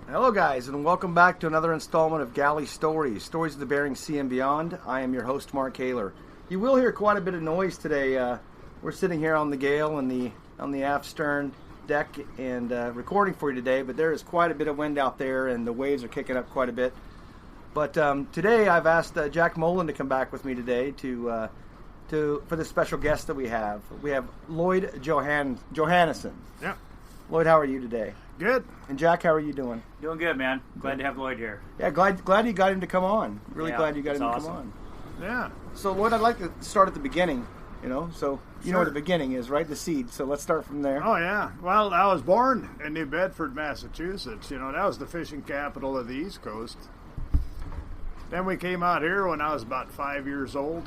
Hello guys, and welcome back to another installment of Gale Stories, Stories of the Bering Sea and Beyond. I am your host, Mark Kaler. You will hear quite a bit of noise today. We're sitting here on the Gale and on the aft stern deck and recording for you today, but there is quite a bit of wind out there and the waves are kicking up quite a bit. But today I've asked Jack Mullen to come back with me today for the special guest that we have. We have Lloyd Johannessen. Yeah. Lloyd, how are you today? Good. And Jack, how are you doing? Doing good, man. Glad to have Lloyd here. Yeah, glad you got him to come on. Really glad you got him to awesome. come on. Yeah. So, Lloyd, I'd like to start at the beginning, So, you know Sure. what the beginning is, right? The seed. So let's start from there. Oh, yeah. Well, I was born in New Bedford, Massachusetts. That was the fishing capital of the East Coast. Then we came out here when I was about 5 years old.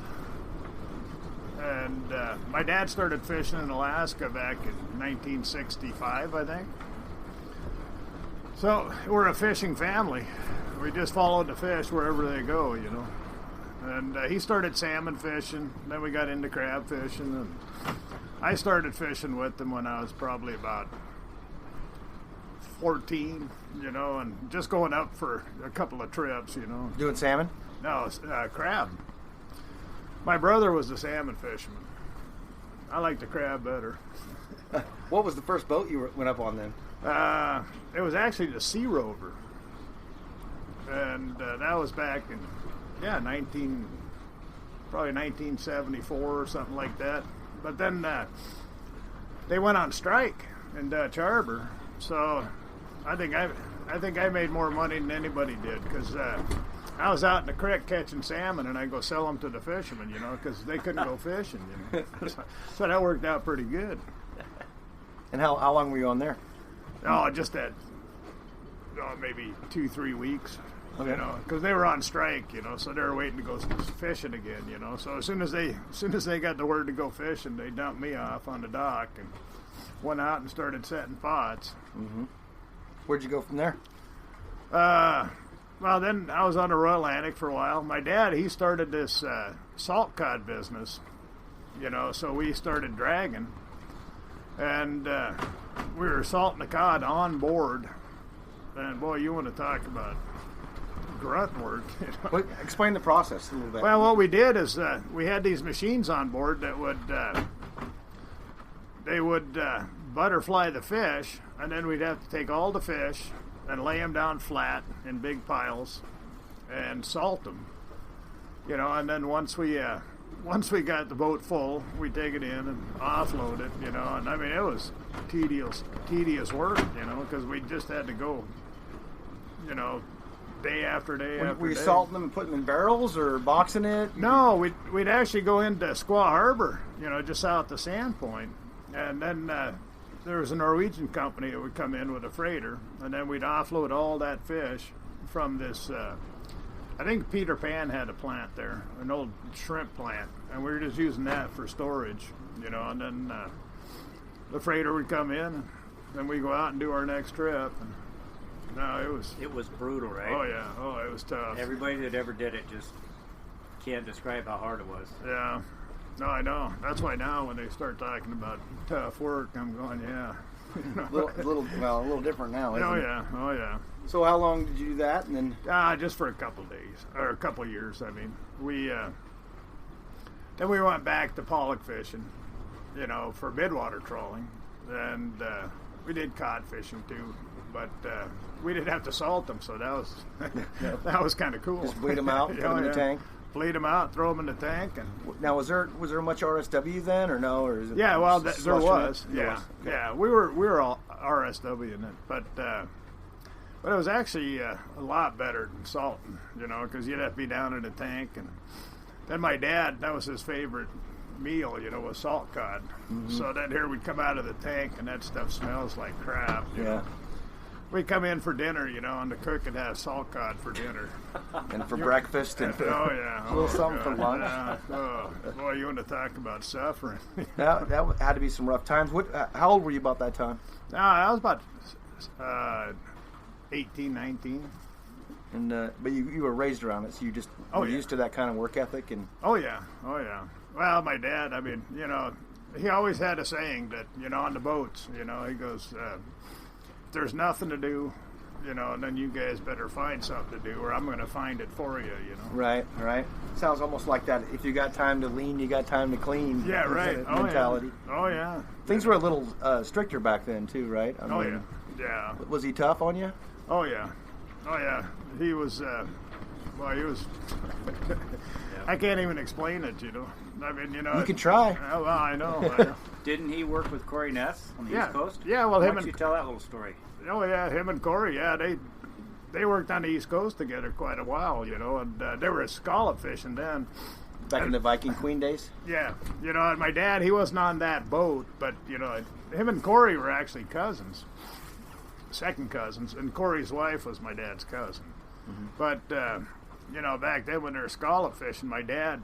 And my dad started fishing in Alaska back in 1965, I think. So we're a fishing family. We just followed the fish wherever they go, And he started salmon fishing. Then we got into crab fishing. And I started fishing with him when I was probably about 14, and just going up for a couple of trips, Doing salmon? No, crab. My brother was a salmon fisherman. I like the crab better. What was the first boat you went up on then? It was actually the Sea Rover. And that was back in, probably 1974 or something like that. But then they went on strike in Dutch Harbor. So I think I made more money than anybody did because I was out in the creek catching salmon, and I go sell them to the fishermen, because they couldn't go fishing. So that worked out pretty good. And how long were you on there? Oh, just that, maybe 2-3 weeks. Okay. Because they were on strike, so they were waiting to go fishing again, So as soon as they got the word to go fishing, they dumped me off on the dock and went out and started setting pots. Mm-hmm. Where'd you go from there? Well, then I was on the Royal Atlantic for a while. My dad, he started this salt cod business, so we started dragging. And we were salting the cod on board. And, boy, you want to talk about grunt work. Well, explain the process a little bit. Well, what we did is we had these machines on board that would butterfly the fish, and then we'd have to take all the fish and lay them down flat in big piles and salt them. And then once we got the boat full, we'd take it in and offload it, and I mean, it was tedious work, because we just had to go, day after day after day. Were you salting them and putting them in barrels or boxing it? No, we'd actually go into Squaw Harbor, just south of Sandpoint, and then there was a Norwegian company that would come in with a freighter, and then we'd offload all that fish from this, I think Peter Pan had a plant there, an old shrimp plant, and we were just using that for storage, and then the freighter would come in, and then we'd go out and do our next trip. And, no, it was brutal, right? Oh, yeah. Oh, it was tough. Everybody that ever did it just can't describe how hard it was. Yeah. No, I know. That's why now when they start talking about tough work, I'm going, yeah. a little different now, isn't it? Oh, yeah. So how long did you do that? And then just for a couple of days, or a couple of years, I mean. Then we went back to pollock fishing, for midwater trawling. And we did cod fishing, too. But we didn't have to salt them, so that was kind of cool. Just bleed them out, put them in the tank? Bleed them out, throw them in the tank. And now, was there much RSW then, or no? Or is it there was. Yeah. Okay. Yeah, we were all RSW in it, but it was actually a lot better than salting, because you'd have to be down in the tank. And then my dad, that was his favorite meal, was salt cod. Mm-hmm. So then here we'd come out of the tank, and that stuff smells like crap. Yeah. We'd come in for dinner, and the cook would have salt cod for dinner. And for breakfast. And oh, yeah. A little something for lunch. Oh, boy, you want to talk about suffering. that had to be some rough times. How old were you about that time? I was about 18, 19. And but you were raised around it, so you just were used to that kind of work ethic. And Oh, yeah. Well, my dad, I mean, he always had a saying that, on the boats, he goes, if there's nothing to do, you know, and then you guys better find something to do, or I'm going to find it for you, you know. Right. Sounds almost like that. If you got time to lean, you got time to clean. Yeah, right. Mentality. Oh, yeah. Things were a little stricter back then, too, right? I mean, yeah. Was he tough on you? Oh, yeah. He was, he was, I can't even explain it, you know. I mean, you know. You can try. Well, I know. Didn't he work with Corey Ness on the East Coast? Yeah, well, Why him don't you tell that little story? Oh, yeah, him and Corey, yeah, they worked on the East Coast together quite a while, you know, and they were scallop fishing then. Back in the Viking Queen days? Yeah, you know, and my dad, he wasn't on that boat, but, you know, him and Corey were actually cousins, second cousins, and Corey's wife was my dad's cousin. Mm-hmm. But, you know, back then when they were scallop fishing, my dad,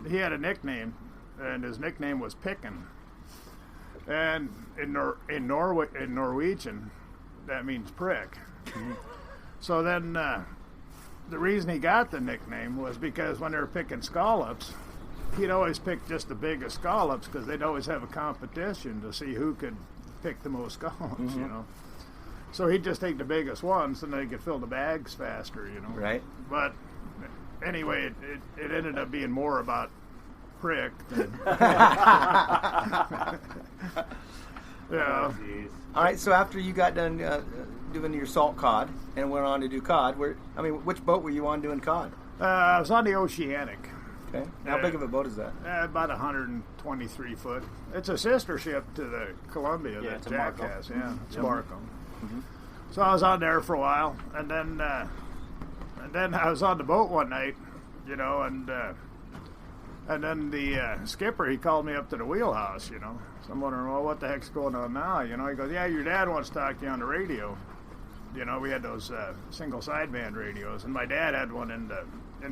he had a nickname, and his nickname was Pickin'. And in Norwegian, that means prick. Mm-hmm. So then the reason he got the nickname was because when they were picking scallops, he'd always pick just the biggest scallops because they'd always have a competition to see who could pick the most scallops, you know. So he'd just take the biggest ones and they could fill the bags faster, you know. Right. But anyway, it ended up being more about prick than... Yeah. Oh, all right, so after you got done doing your salt cod and went on to do cod, which boat were you on doing cod? I was on the Oceanic. Okay. How big of a boat is that? About 123 foot. It's a sister ship to the Columbia that Jack Marco. has. Yeah, it's Marco. Mm-hmm. So I was on there for a while, and then I was on the boat one night, you know, and then the skipper, he called me up to the wheelhouse, you know. So I'm wondering, well, what the heck's going on now? You know, he goes, yeah, your dad wants to talk to you on the radio. You know, we had those single sideband radios, and my dad had one in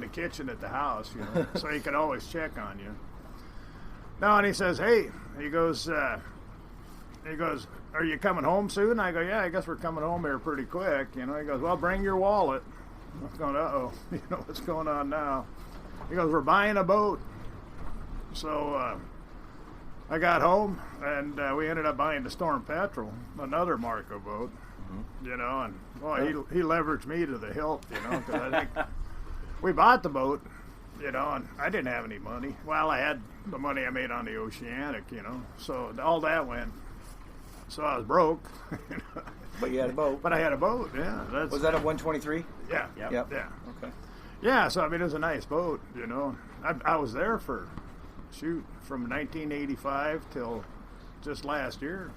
the kitchen at the house, you know, so he could always check on you. No, and he says, hey, he goes, are you coming home soon? I go, yeah, I guess we're coming home here pretty quick. You know, he goes, well, bring your wallet. I'm going, uh-oh, you know, what's going on now? He goes, we're buying a boat. So I got home, and we ended up buying the Storm Petrel, another Marco boat, you know, and boy, he leveraged me to the hilt, you know, because I think we bought the boat, you know, and I didn't have any money. Well, I had the money I made on the Oceanic, you know, so all that went. So I was broke. You know. But you had a boat. But I had a boat, yeah. Was that a 123? Yeah. Yep. Yeah. Okay. Yeah, so I mean, it was a nice boat, you know. I was there from 1985 till just last year.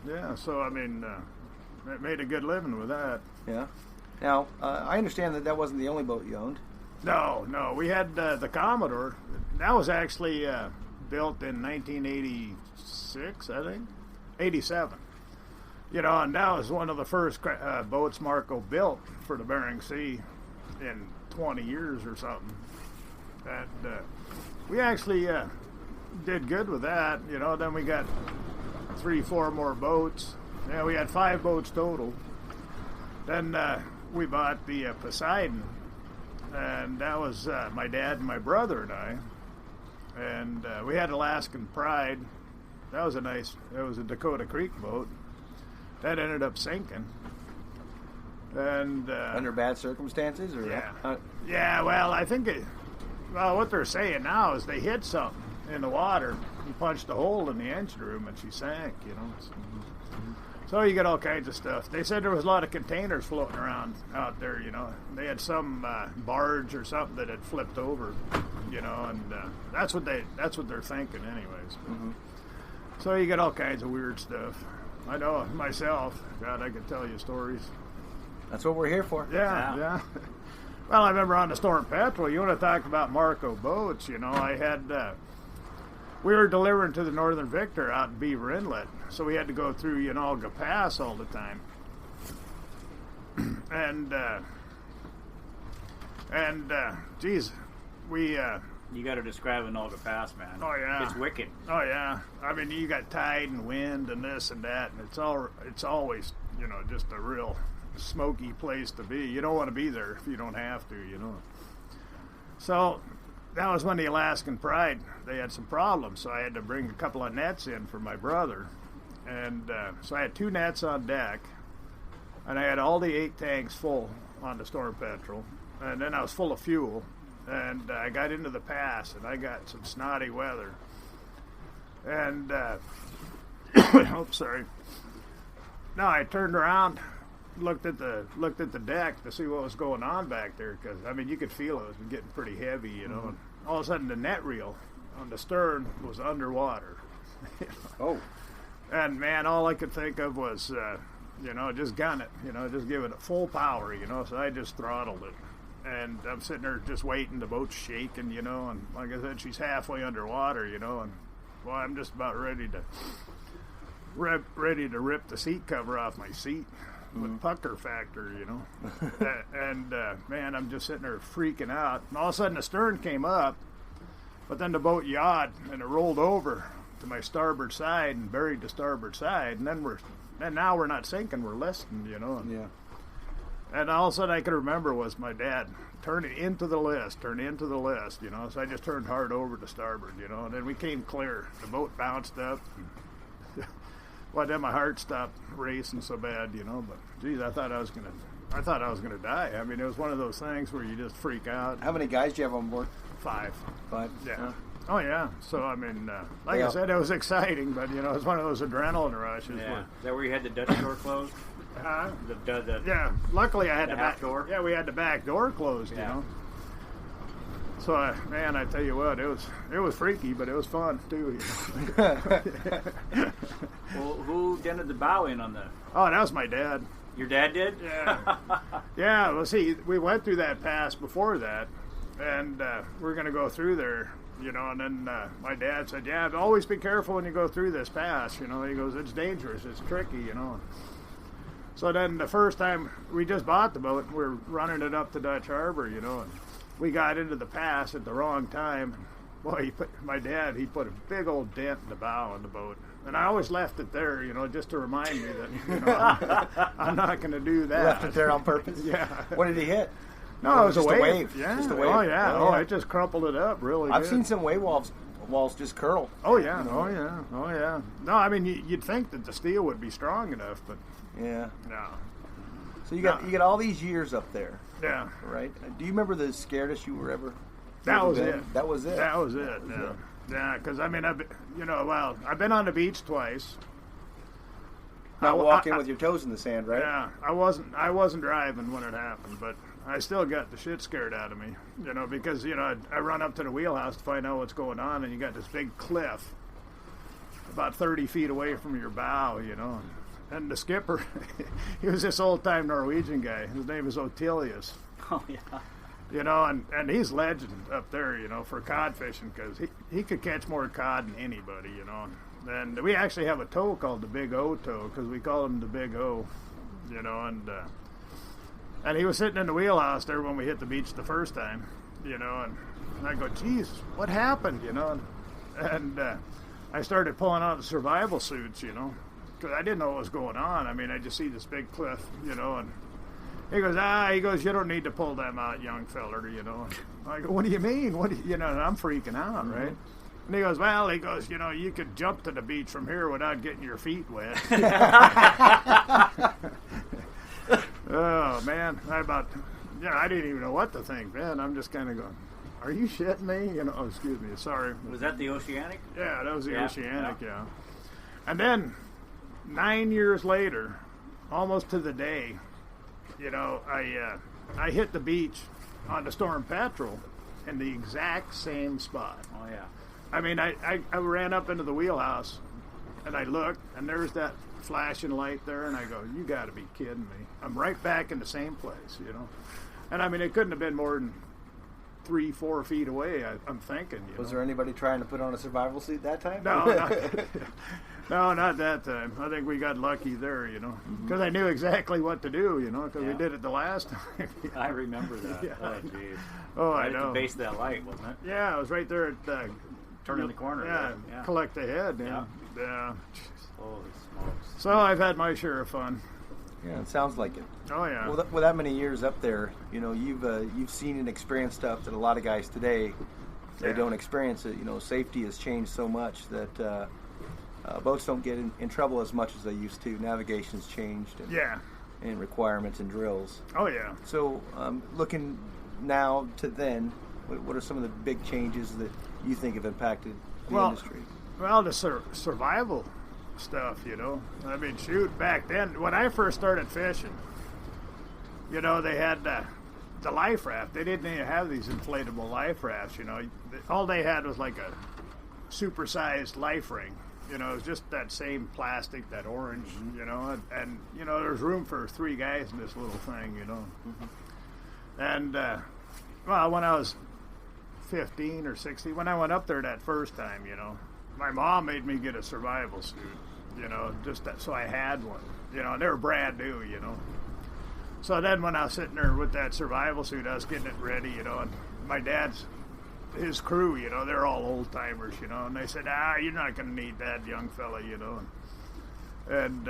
Yeah, so I mean, made a good living with that. Yeah. Now, I understand that wasn't the only boat you owned. No, we had the Commodore. That was actually built in 1986, I think, 87. You know, and that was one of the first boats Marco built for the Bering Sea in 20 years or something. And we actually did good with that, you know. Then we got 3-4 more boats. Yeah, we had 5 boats total. Then we bought the Poseidon, and that was my dad and my brother and I. And we had Alaskan Pride. That was it was a Dakota Creek boat. That ended up sinking. And under bad circumstances, or yeah. Well, I think what they're saying now is they hit something in the water and punched a hole in the engine room, and she sank. You know, so you get all kinds of stuff. They said there was a lot of containers floating around out there. You know, they had some barge or something that had flipped over. You know, and that's what they're thinking, anyways. Mm-hmm. So you get all kinds of weird stuff. I know myself. God, I could tell you stories. That's what we're here for. Yeah. Well, I remember on the Storm Petrel, you want to talk about Marco boats, you know, I had, we were delivering to the Northern Victor out in Beaver Inlet, so we had to go through Yanalga Pass all the time. Geez, we... You got to describe Yanalga Pass, man. Oh, yeah. It's wicked. Oh, yeah. I mean, you got tide and wind and this and that, and it's always, you know, just a real smoky place to be. You don't want to be there if you don't have to, you know. So that was when the Alaskan Pride, they had some problems, so I had to bring a couple of nets in for my brother. And so I had 2 nets on deck. And I had all the 8 tanks full on the storm petrol. And then I was full of fuel. And I got into the pass, and I got some snotty weather. And, oh, sorry. No, I turned around, looked at the deck to see what was going on back there, because I mean you could feel it was getting pretty heavy, you know. And all of a sudden the net reel on the stern was underwater. Oh. And man, all I could think of was, just gun it, just give it a full power, So I just throttled it. And I'm sitting there just waiting. The boat's shaking, and like I said, she's halfway underwater, and well, I'm just about ready to rip the seat cover off my seat with pucker factor, and man, I'm just sitting there freaking out. And all of a sudden, the stern came up, but then the boat yawed and it rolled over to my starboard side and buried the starboard side. And now we're not sinking, we're listing, And, Yeah. And all of a sudden I could remember was my dad turning into the list, So I just turned hard over to starboard, And then we came clear. The boat bounced up. Well, then my heart stopped racing so bad, But geez, I thought I was gonna die. I mean, it was one of those things where you just freak out. How many guys do you have on board? 5. 5. Yeah. Oh yeah. So I mean, like Yeah. I said, it was exciting, but it was one of those adrenaline rushes. Yeah. Where, Is that where you had the Dutch door closed? The yeah. Luckily, I had the the half back door? Yeah, we had the back door closed. Yeah. So man, I tell you what, it was freaky, but it was fun too. Well, who dented the bow in on the? Oh, that was my dad. Your dad did? Yeah. Yeah. Well, see, we went through that pass before that, and we're going to go through there, And then my dad said, "Yeah, always be careful when you go through this pass." He goes, "It's dangerous. It's tricky." So then the first time we just bought the boat, and we're running it up to Dutch Harbor, and we got into the pass at the wrong time. Boy, my dad put a big old dent in the bow of the boat. And I always left it there, just to remind me that, I'm not going to do that. Left it there on purpose? Yeah. What did he hit? No, it was just a a wave. wave. Yeah. Just a wave. Oh, yeah. Oh, yeah. It just crumpled it up really I've good. seen some wave walls just curl. Oh, yeah. Oh, yeah. Oh, yeah. No, I mean, you'd think that the steel would be strong enough, but Yeah. no. So you got all these years up there, Yeah. right? Do you remember the scaredest you were ever? That was been? it. That was it. That was it. Yeah. Yeah, because I mean, I've been on the beach twice. Not walking with your toes in the sand, right? Yeah, I wasn't driving when it happened, but I still got the shit scared out of me, because I run up to the wheelhouse to find out what's going on, and you got this big cliff about 30 feet away from your bow, and the skipper, he was this old time Norwegian guy. His name is Otilius. Oh yeah. And he's legend up there, for cod fishing, because he could catch more cod than anybody, And we actually have a tow called the Big O tow, because we call him the Big O, and he was sitting in the wheelhouse there when we hit the beach the first time, and I go, "Geez, what happened?" And I started pulling out the survival suits, because I didn't know what was going on. I mean, I just see this big cliff, and he goes, "You don't need to pull them out, young feller," And I go, "What do you mean? And I'm freaking out, right? And he goes, "Well," you could jump to the beach from here without getting your feet wet." Oh man, I didn't even know what to think, man. I'm just kind of going, "Are you shitting me?" Oh, excuse me, sorry. Was that the Oceanic? Yeah, that was the Oceanic, yeah. yeah. And then 9 years later, almost to the day, I hit the beach on the Storm Petrel in the exact same spot. Oh yeah. I mean, I ran up into the wheelhouse, and I looked, and there's that flashing light there, and I go, "You got to be kidding me. I'm right back in the same place, And I mean, it couldn't have been more than 3-4 feet away, I'm thinking. Was there anybody trying to put on a survival suit that time? No, no, not that time. I think we got lucky there, because I knew exactly what to do, because we did it the last time. I remember that. Yeah. Oh, geez. Oh, Right I at know. the base of that light, wasn't it? Yeah, I was right there at Turning the corner. Yeah, right? Yeah. collect the head. Yeah. Holy smokes. So I've had my share of fun. Yeah, it sounds like it. Oh yeah. Well, with that many years up there, you've seen and experienced stuff that a lot of guys today they don't experience it. Safety has changed so much that boats don't get in trouble as much as they used to. Navigation's changed. And, Yeah. and requirements and drills. Oh yeah. So looking now to then, what are some of the big changes that you think have impacted the industry? Well, the survival stuff, I mean, shoot, back then, when I first started fishing, they had the life raft. They didn't even have these inflatable life rafts, All they had was like a supersized life ring. It was just that same plastic, that orange, and there's room for 3 guys in this little thing, And, well, when I was 15 or 16, when I went up there that first time, my mom made me get a survival suit, just that, so I had one, and they were brand new, So then when I was sitting there with that survival suit, I was getting it ready, and my his crew, they're all old timers, and they said, you're not going to need that, young fella, and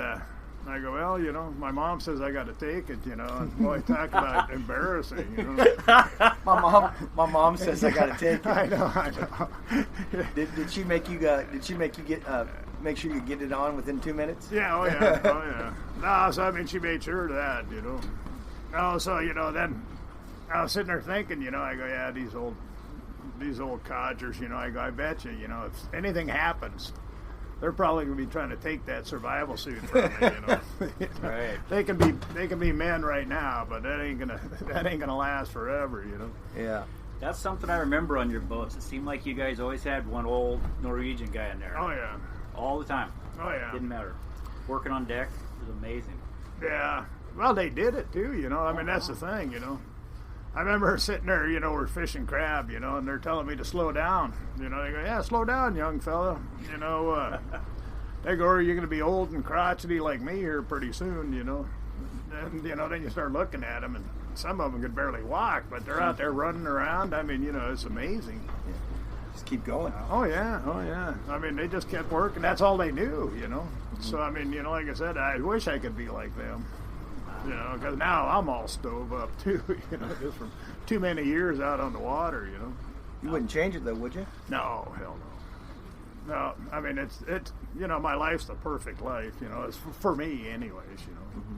I go, well, my mom says I got to take it, and boy, talk about embarrassing, My mom says I got to take it. I know. Did she make you get make sure you get it on within 2 minutes? Yeah, oh yeah. No, so I mean, she made sure of that, Oh, so then I was sitting there thinking, I go, yeah, these old codgers, I go, I bet you, if anything happens, they're probably going to be trying to take that survival suit from me, Right. They can be men right now, but that ain't gonna last forever, Yeah. That's something I remember on your boats. It seemed like you guys always had one old Norwegian guy in there. Oh yeah. All the time. Oh yeah. Didn't matter. Working on deck was amazing. Yeah. Well, they did it too, I mean, that's the thing, I remember sitting there, we're fishing crab, and they're telling me to slow down. They go, yeah, slow down, young fella. They go, you're going to be old and crotchety like me here pretty soon, And, then you start looking at them, and some of them could barely walk, but they're out there running around. I mean, it's amazing. Yeah. Just keep going. Oh, yeah. I mean, they just kept working. That's all they knew, Mm-hmm. So, I mean, like I said, I wish I could be like them. Because now I'm all stove up too, just from too many years out on the water, You wouldn't change it though, would you? No, hell no. No, I mean, it's my life's the perfect life, it's for me anyways, Mm-hmm.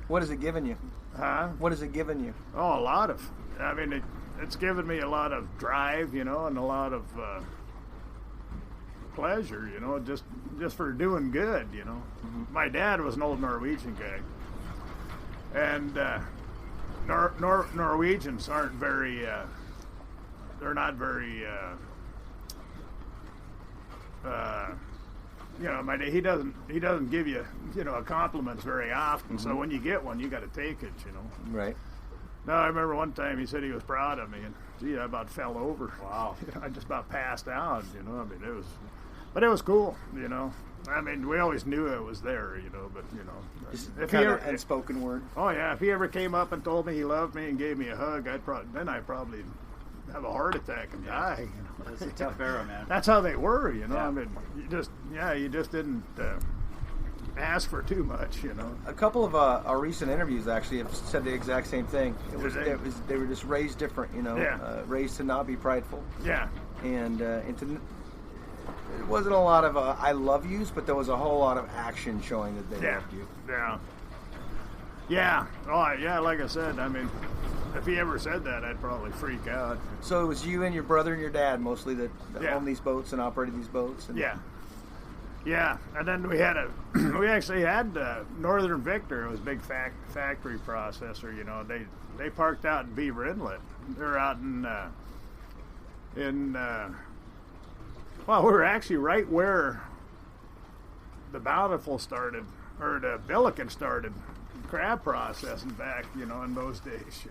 What has it given you? Huh? What has it given you? Oh, a lot of, I mean, it's given me a lot of drive, and a lot of pleasure, just for doing good, Mm-hmm. My dad was an old Norwegian guy. And Norwegians aren't very, they're not very, he doesn't give you, compliments very often. Mm-hmm. So when you get one, you got to take it, Right. No, I remember one time he said he was proud of me, and gee, I about fell over. Wow. I just about passed out, I mean, but it was cool, I mean, we always knew it was there, but Just if kind he of ever, unspoken word. oh yeah, if he ever came up and told me he loved me and gave me a hug, I'd probably have a heart attack and die. That's a tough era, man. That's how they were, Yeah. I mean, you just didn't ask for too much, A couple of our recent interviews actually have said the exact same thing. They were just raised different, Yeah. Raised to not be prideful, Yeah. and to. It wasn't a lot of I love yous, but there was a whole lot of action showing that they Yeah. loved you. Yeah. Yeah. Oh, yeah. Like I said, I mean, if he ever said that, I'd probably freak out. So it was you and your brother and your dad mostly that Yeah. owned these boats and operated these boats. And Yeah. Yeah. And then we had we actually had Northern Victor. It was a big factory processor. They parked out in Beaver Inlet. They're out well, we were actually right where the Bountiful started, or the Billiken started crab processing back, in those days,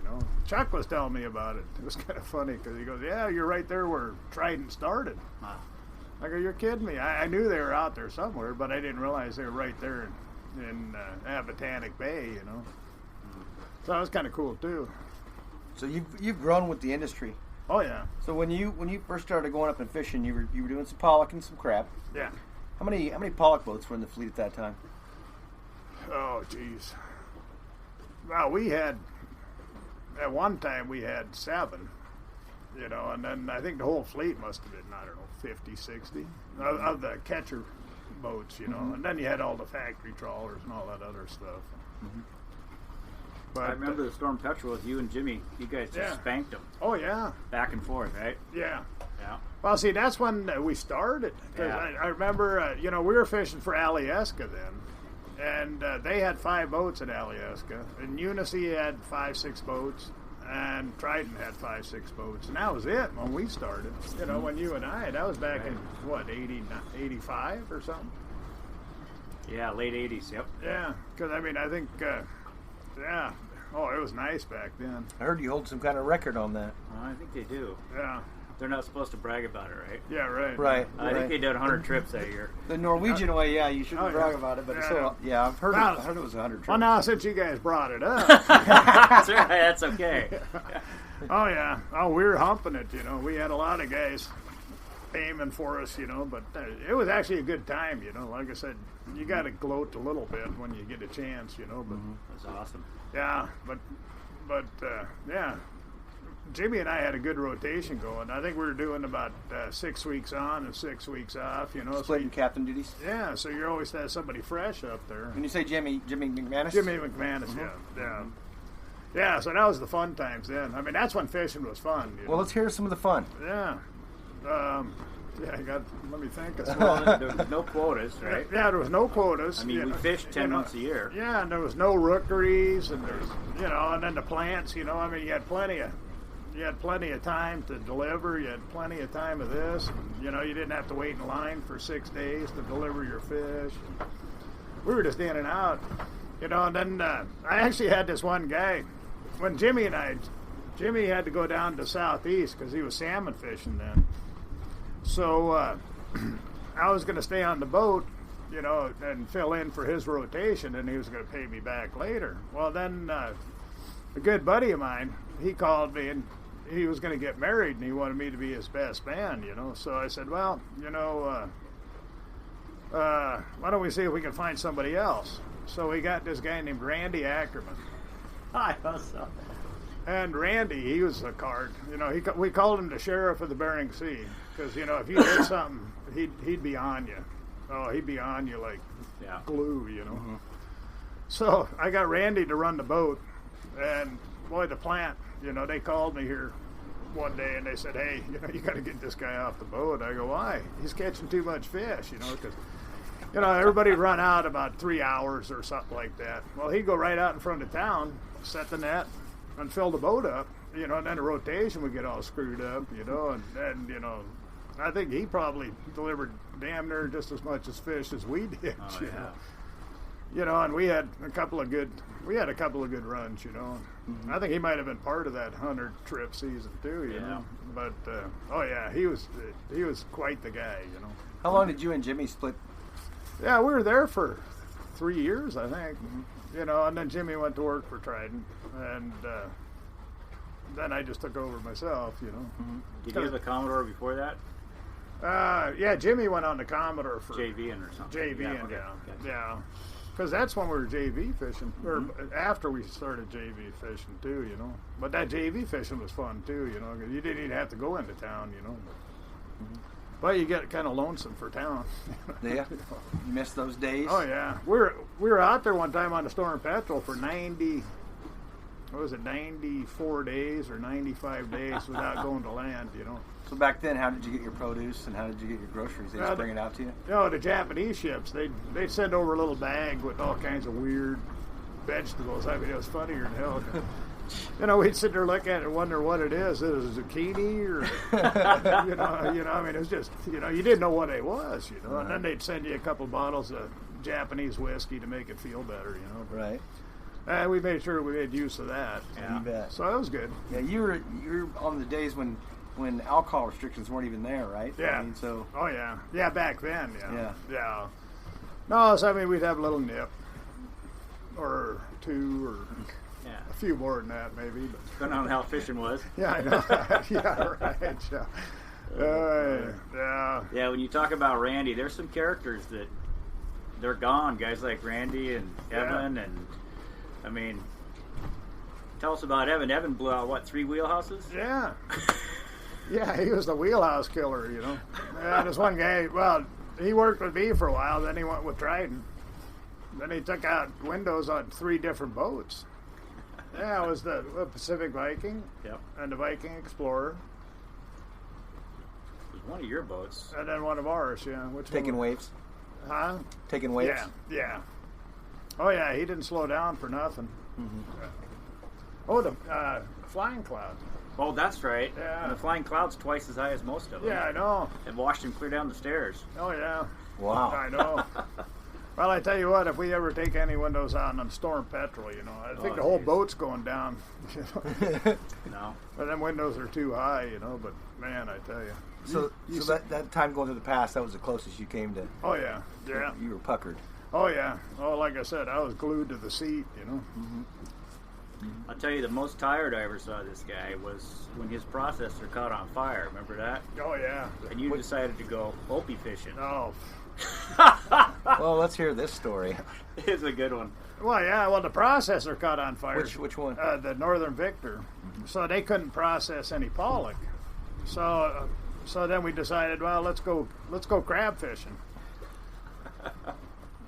Chuck was telling me about it. It was kind of funny because he goes, yeah, you're right there where Trident started. Wow. I go, you're kidding me. I knew they were out there somewhere, but I didn't realize they were right there in Botanic Bay, So that was kind of cool, too. So you've grown with the industry. Oh, yeah. So when you first started going up and fishing, you were doing some pollock and some crab. Yeah. How many pollock boats were in the fleet at that time? Oh, geez. Well, at one time we had 7, and then I think the whole fleet must have been, I don't know, 50, 60 of the catcher boats, Mm-hmm. and then you had all the factory trawlers and all that other stuff. Mm-hmm. But I remember the Storm Petrel with you and Jimmy. You guys just spanked them. Oh yeah, back and forth, right? Yeah. Yeah. Well, see, that's when we started. Because I remember, we were fishing for Alyeska then, and they had 5 boats at Alyeska, and Unicy had 5-6 boats, and Trident had 5-6 boats, and that was it when we started. When you and I, that was back in what 85 or something. Yeah, late 80s. Yep. Yeah, because I think, oh, it was nice back then. I heard you hold some kind of record on that. I think they do. Yeah. They're not supposed to brag about it, right? Yeah, right. Right. I think they did 100 trips that year. The Norwegian way, you shouldn't brag about it, but I've heard well, I heard it was 100 trips. Well, now since you guys brought it up, That's right. That's okay. oh yeah, we were humping it. We had a lot of guys aiming for us. But it was actually a good time. Like I said, you got to gloat a little bit when you get a chance. But That's awesome. yeah, but yeah. Jimmy and I had a good rotation going. I think we were doing about 6 weeks on and 6 weeks off. Splitting captain duties. Yeah, so you always had somebody fresh up there. When you say Jimmy McManus? Jimmy McManus, yeah. So that was the fun times then. That's when fishing was fun. Well, let's hear some of the fun. Yeah. Let me think. Well, there was no quotas, right? Yeah, there was no quotas. We fished 10 months a year. Yeah, and there was no rookeries, and there's, and then the plants, you had plenty of time to deliver. You had plenty of time of this. And, you didn't have to wait in line for 6 days to deliver your fish. We were just in and out, and then I actually had this one guy. When Jimmy had to go down to Southeast because he was salmon fishing then. So I was going to stay on the boat, and fill in for his rotation, and he was going to pay me back later. Well, then a good buddy of mine, he called me, and he was going to get married, and he wanted me to be his best man, So I said, well, why don't we see if we can find somebody else? So we got this guy named Randy Ackerman. I know so. And Randy, he was a card. We called him the sheriff of the Bering Sea because if you did something, he'd be on you. Oh, he'd be on you like glue, Mm-hmm. So I got Randy to run the boat, and boy, the plant, they called me here one day and they said, hey, you got to get this guy off the boat. I go, why? He's catching too much fish, because everybody run out about 3 hours or something like that. Well, he'd go right out in front of town, set the net, and fill the boat up, and then the rotation would get all screwed up, and I think he probably delivered damn near just as much as fish as we did, and we had a couple of good runs, Mm-hmm. I think he might have been part of that 100 trip season too, you know. But he was quite the guy, How long did you and Jimmy split? Yeah, we were there for 3 years, I think. Mm-hmm. And then Jimmy went to work for Trident, and then I just took over myself, Mm-hmm. Did you have a Commodore before that? Yeah, Jimmy went on the Commodore for JVing or something. JVing, Okay. yeah. Because that's when we were JV fishing, or after we started JV fishing too, But that JV fishing was fun too, 'cause you didn't even have to go into town, But you get kind of lonesome for town. Yeah. You miss those days? Oh yeah, we were out there one time on the Storm Petrel for 94 days or 95 days without going to land, So back then, how did you get your produce and how did you get your groceries? They just bring it out to you? The Japanese ships, they'd send over a little bag with all kinds of weird vegetables. It was funnier than hell. We'd sit there look at it and wonder what it is. Is it zucchini or, it was just, you didn't know what it was, And then they'd send you a couple bottles of Japanese whiskey to make it feel better, Right. And we made sure we made use of that. Yeah. You bet. So that was good. Yeah, you were on the days when alcohol restrictions weren't even there, right? Yeah. Oh yeah. Yeah, back then. Yeah. Yeah. No, so we'd have a little nip or two or a few more than that maybe. But depending on how fishing was. Yeah, I know. Yeah, right. Yeah. Yeah, when you talk about Randy, there's some characters that they're gone. Guys like Randy and Evan and tell us about Evan. Evan blew out, 3 wheelhouses? Yeah. Yeah, he was the wheelhouse killer, And this one guy, he worked with me for a while, then he went with Trident. Then he took out windows on 3 different boats. Yeah, it was the Pacific Viking. Yep. And the Viking Explorer. It was one of your boats. And then one of ours, yeah. Taking waves. Huh? Taking waves. Yeah. Oh yeah, he didn't slow down for nothing. Mm-hmm. Oh, the Flying Cloud. Oh, that's right. Yeah. And the Flying Cloud's twice as high as most of them. Yeah, I know. It washed him clear down the stairs. Oh yeah. Wow. I know. Well, I tell you what, if we ever take any windows out on Storm Petrel, I think the whole boat's going down. No. But them windows are too high, But man, I tell you. So that time going to the past, that was the closest you came to. Oh yeah. You were puckered. Oh yeah. Oh, like I said, I was glued to the seat. Mm-hmm. I'll tell you, the most tired I ever saw of this guy was when his processor caught on fire. Remember that? Oh yeah. And you decided to go opie fishing. Oh. Well, let's hear this story. It's a good one. Well, yeah. Well, the processor caught on fire. Which one? The Northern Victor. Mm-hmm. So they couldn't process any pollock. So then we decided, well, let's go crab fishing.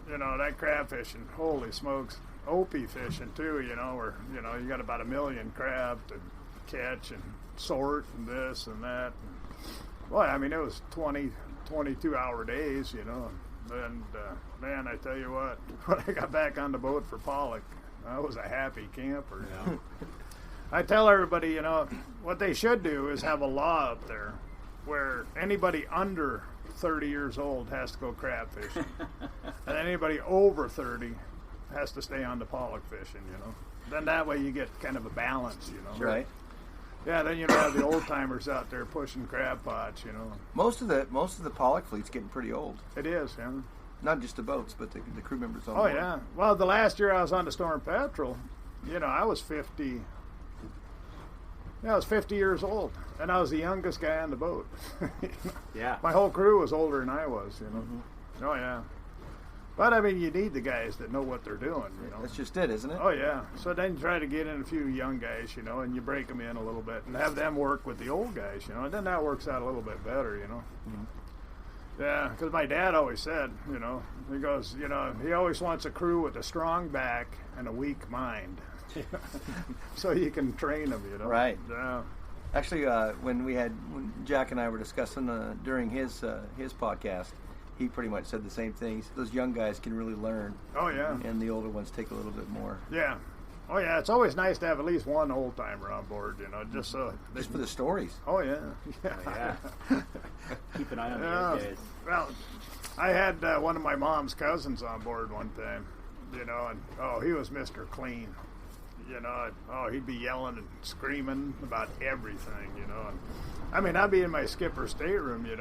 That crab fishing. Holy smokes. Opie fishing too, where you got about 1 million crab to catch and sort and this and that. Well, I mean, it was 22-hour days, and man, I tell you what, when I got back on the boat for pollock, I was a happy camper. Yeah. I tell everybody, what they should do is have a law up there where anybody under 30 years old has to go crab fishing, and anybody over 30 has to stay on the pollock fishing, Then that way you get kind of a balance, Right. Yeah, then you don't have the old timers out there pushing crab pots, Most of the pollock fleet's getting pretty old. It is, yeah. Not just the boats, but the crew members on Oh board. yeah. Well, the last year I was on the Storm Petrel, I was 50. Yeah, I was 50 years old, and I was the youngest guy on the boat. Yeah. My whole crew was older than I was, Mm-hmm. Oh yeah. But I mean, you need the guys that know what they're doing, That's just it, isn't it? Oh yeah. So then you try to get in a few young guys, and you break them in a little bit, and have them work with the old guys, and then that works out a little bit better, Mm-hmm. Yeah, because my dad always said, he goes, he always wants a crew with a strong back and a weak mind, so you can train them, Right. Yeah. Actually, when Jack and I were discussing during his podcast, he pretty much said the same things. Those young guys can really learn. Oh yeah. And the older ones take a little bit more. Yeah. Oh yeah. It's always nice to have at least one old timer on board, just so. Just for the stories. Oh yeah. Yeah. Keep an eye on the Yeah. old guys. Well, I had one of my mom's cousins on board one time, and he was Mr. Clean. He'd be yelling and screaming about everything, And, I mean, I'd be in my skipper's stateroom, and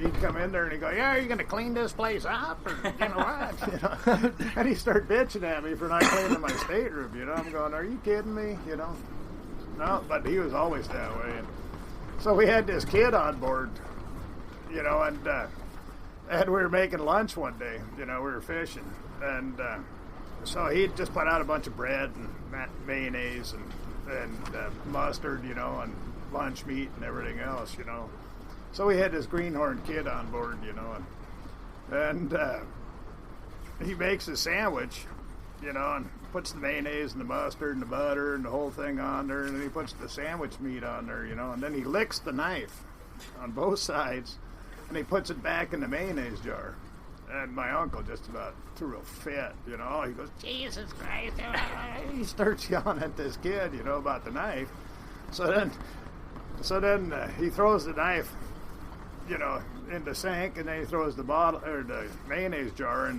he'd come in there and he'd go, "Yeah, are you going to clean this place up?" Or, what? And he'd start bitching at me for not cleaning my stateroom, I'm going, "Are you kidding me?" No, but he was always that way. And so we had this kid on board, and we were making lunch one day, we were fishing, and so he'd just put out a bunch of bread and mayonnaise and mustard, and lunch meat and everything else, So we had this greenhorn kid on board, and he makes a sandwich, and puts the mayonnaise and the mustard and the butter and the whole thing on there, and then he puts the sandwich meat on there, and then he licks the knife on both sides, and he puts it back in the mayonnaise jar. And my uncle just about threw a fit, He goes, "Jesus Christ!" He starts yelling at this kid, about the knife. So then he throws the knife, in the sink, and then he throws the bottle or the mayonnaise jar in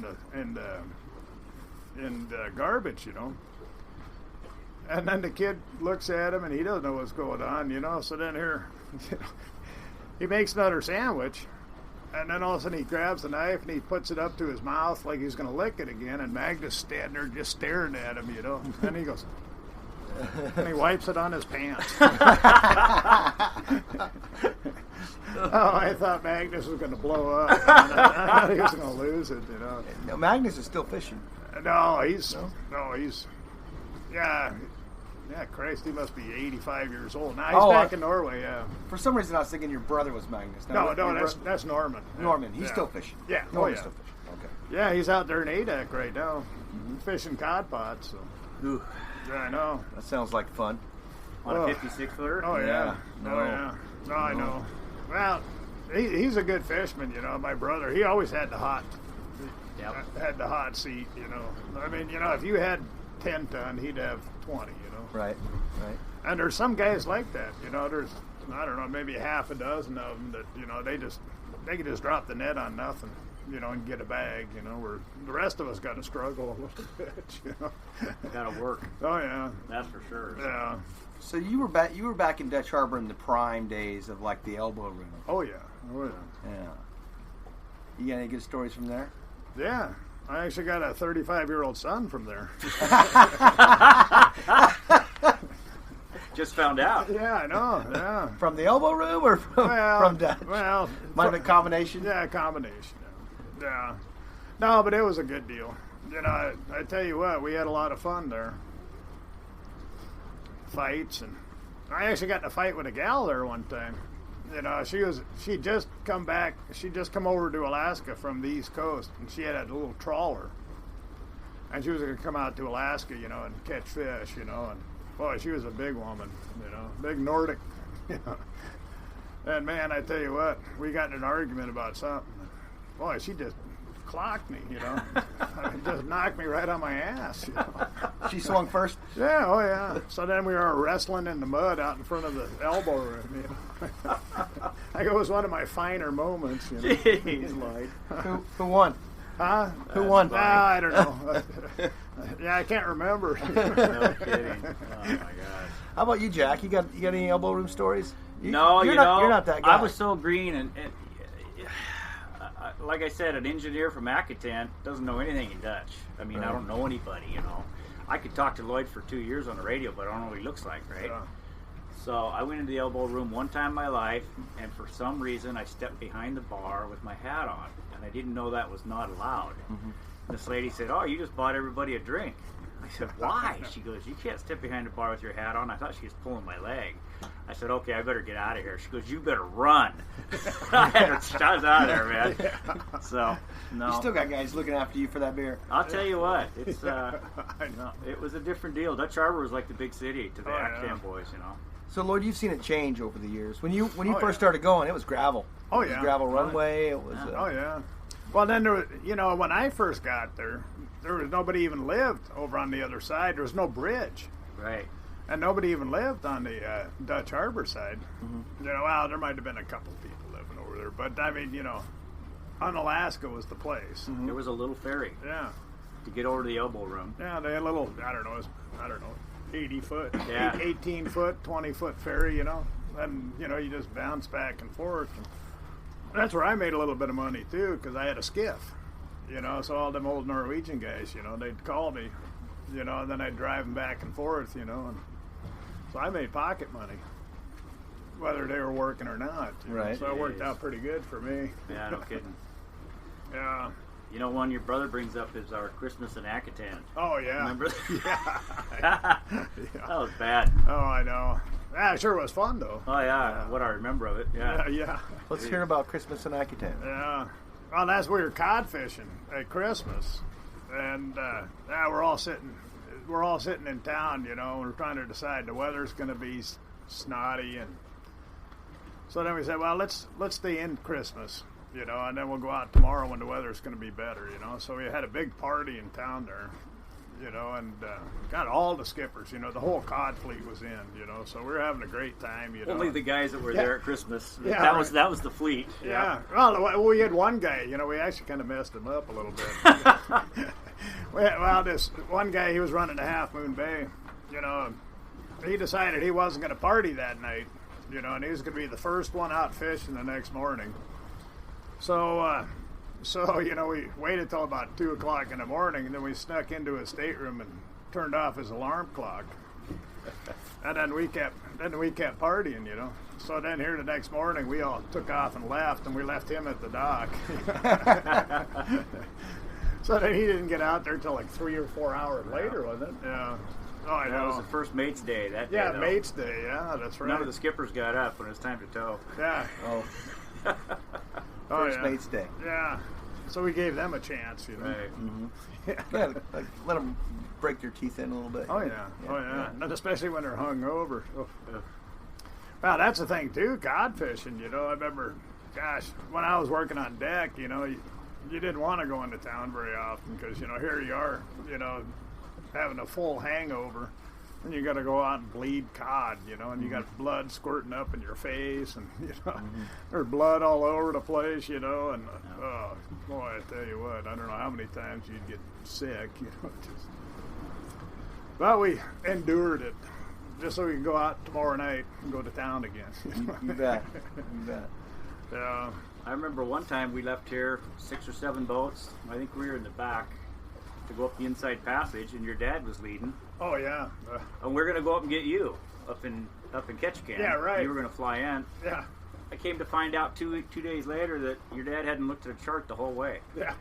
the garbage, And then the kid looks at him, and he doesn't know what's going on, So then he makes another sandwich. And then all of a sudden he grabs the knife and he puts it up to his mouth like he's going to lick it again. And Magnus standing there just staring at him, And he goes, and he wipes it on his pants. Oh, I thought Magnus was going to blow up. I thought he was going to lose it, No, Magnus is still fishing. No, yeah, Christ, he must be 85 years old. Now he's back in Norway, yeah. For some reason I was thinking your brother was Magnus. No, that's Norman. Norman, he's still fishing. Yeah, Norman's still fishing. Okay. Yeah, he's out there in Adak right now, fishing cod pots. So. Ooh. Yeah, I know. That sounds like fun. On a 56-footer? Oh, yeah. No. Oh, yeah. No, I know. Well, he's a good fisherman, my brother. He always had the hot seat, I mean, if you had 10 ton, he'd have 20, Right. And there's some guys like that, there's, I don't know, maybe half a dozen of them that, they can just drop the net on nothing, and get a bag, where the rest of us got to struggle a little bit, Got to work. Oh, yeah. That's for sure. Yeah. So you were back in Dutch Harbor in the prime days of like the elbow room. Oh, yeah. Yeah. You got any good stories from there? Yeah. I actually got a 35-year-old son from there. Just found out. Yeah, I know. Yeah. From the elbow room or from Dutch? Well, might have been a combination. Yeah, a combination. Yeah. No, but it was a good deal. I tell you what, we had a lot of fun there. Fights, and I actually got in a fight with a gal there one time. She'd just come back. She'd just come over to Alaska from the East Coast, and she had a little trawler. And she was going to come out to Alaska, and catch fish, and boy, she was a big woman, big Nordic, And man, I tell you what, we got in an argument about something. Boy, she just clocked me, just knocked me right on my ass. She swung first? Yeah, oh yeah. So then we were wrestling in the mud out in front of the elbow room. I think it was one of my finer moments. Jeez, Lloyd. Who won? Huh? Who won? I don't know. Yeah, I can't remember. No kidding. Oh my gosh. How about you, Jack? You got any elbow room stories? No, you're not that guy. I was so green, and like I said, an engineer from Akatan doesn't know anything in Dutch. I mean, I don't know anybody, I could talk to Lloyd for 2 years on the radio, but I don't know what he looks like, right? Yeah. So I went into the elbow room one time in my life, and for some reason I stepped behind the bar with my hat on, and I didn't know that was not allowed. Mm-hmm. This lady said, "Oh, you just bought everybody a drink." I said, "Why?" She goes, "You can't step behind the bar with your hat on." I thought she was pulling my leg. I said, "Okay, I better get out of here." She goes, "You better run." I was out of there, man. So, no. You still got guys looking after you for that beer. I'll tell you what, it's it was a different deal. Dutch Harbor was like the big city to the Akatan boys, So, Lloyd, you've seen it change over the years. When you first started going, it was gravel. Oh, it was gravel runway. It was. Oh, yeah. Well, then, there was, when I first got there was nobody even lived over on the other side. There was no bridge. Right. And nobody even lived on the Dutch Harbor side. Mm-hmm. Well, there might have been a couple people living over there. But, I mean, Unalaska was the place. Mm-hmm. There was a little ferry. Yeah. To get over to the elbow room. Yeah, they had a little, I don't know, 80 foot, yeah. 18 foot, 20 foot ferry, and, you just bounce back and forth. And that's where I made a little bit of money, too, because I had a skiff, so all them old Norwegian guys, they'd call me, and then I'd drive them back and forth, and so I made pocket money, whether they were working or not. Right. So it worked out pretty good for me. Yeah, no kidding. Yeah. One your brother brings up is our Christmas in Akatan. Oh, yeah. Remember? Yeah. That was bad. Oh, I know. Yeah, it sure was fun, though. Oh, yeah. What I remember of it. Yeah. Yeah. Let's hear about Christmas in Akatan. Yeah. Well, that's where we were cod fishing at Christmas. And, we're all sitting in town, we're trying to decide the weather's going to be snotty. And so then we said, well, let's stay in Christmas. And then we'll go out tomorrow when the weather's going to be better, So we had a big party in town there, and got all the skippers, the whole cod fleet was in, So we were having a great time, Only the guys that were there at Christmas. Yeah, that was the fleet. Yeah. Well, we had one guy, we actually kind of messed him up a little bit. Well, this one guy, he was running to Half Moon Bay, he decided he wasn't going to party that night, and he was going to be the first one out fishing the next morning. So, we waited till about 2 o'clock in the morning, and then we snuck into his stateroom and turned off his alarm clock. And then we kept partying, So then here the next morning, we all took off and left, and we left him at the dock. So then he didn't get out there till like 3 or 4 hours later, wasn't it? Yeah. Oh, I know. That was the first mate's day that day. Yeah, though. mate's day. Yeah, that's right. None of the skippers got up when it was time to tow. Yeah. Oh. Oh, First mate's day. Yeah. So we gave them a chance, you know. Right. Yeah, like, let them break their teeth in a little bit. Oh yeah, and especially when they're hung over. Oh. Well, that's the thing too, cod fishing. You know, I remember, gosh, when I was working on deck, you know, you didn't want to go into town very often because, you know, here you are, you know, having a full hangover, and you got to go out and bleed cod, you know, and you got blood squirting up in your face, and you know, there's blood all over the place, you know, and oh boy, I tell you what, I don't know how many times you'd get sick, you know, just. But we endured it, just so we could go out tomorrow night and go to town again. You bet. You bet. Yeah. I remember one time we left here 6 or 7 boats. I think we were in the back to go up the inside passage, and your dad was leading. Oh yeah. And we're gonna go up and get you up in Ketchikan. Yeah, right. You were gonna fly in. Yeah. I came to find out two days later that your dad hadn't looked at a chart the whole way. Yeah.